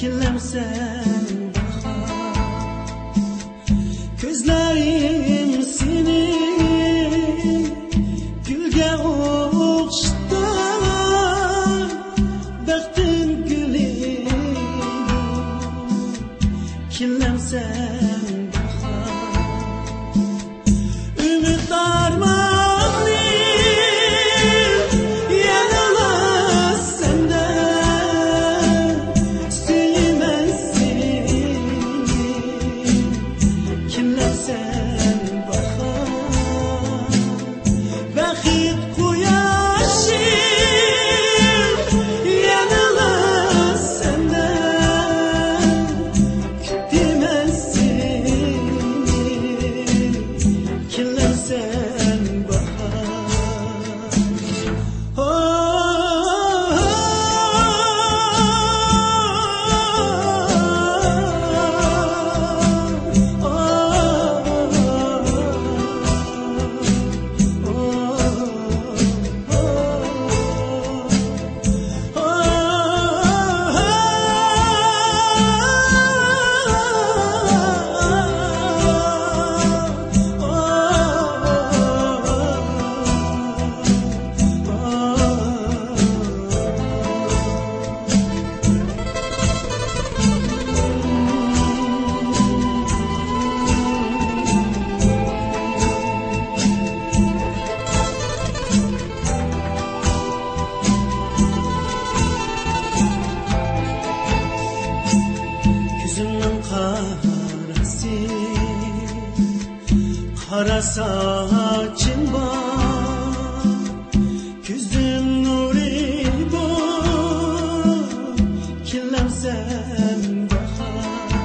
kirlensen bahar. Gözlerim seni gülge okşatar, baktın gülüm kirlensen bahar. Ümit armağanı yanılar sende, suyumezsin kirlensen bahar. Vakit kuyaşım yanılar sende, kütmezsin kirlensen bahar. Oh, gözümün karası, kara saçın var, gözüm nuri bu, kirlensen bahar.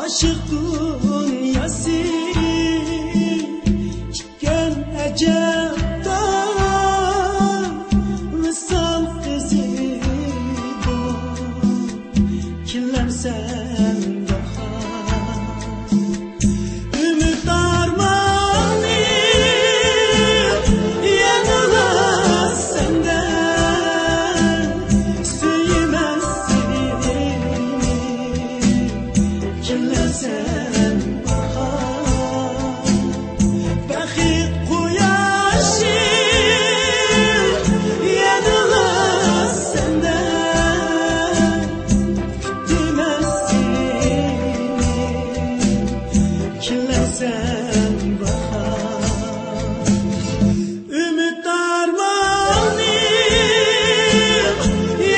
Aşık dünyası çıkan ecevden, misal kızı bu, kirlensen bahar. Ümit armağanı yanılar sende, suyumezsin kirlensen bahar. Vakit kuyaşım yanılar sende, kirlensen bahar. Ümit armağanı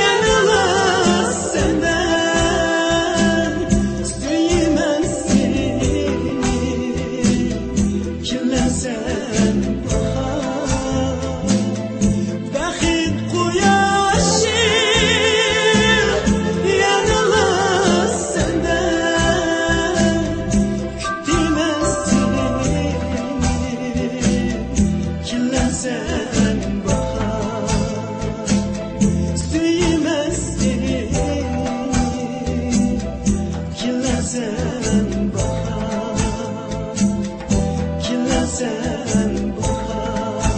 yanılar sende, suyumezsin kirlensen bahar. Vakit kuyaşım yanılar sende, kirlensen bahar. Suyumezsin kirlensen bahar. Kirlensen bahar.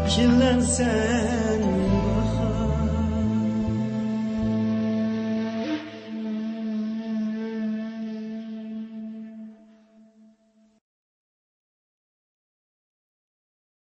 Kirlensen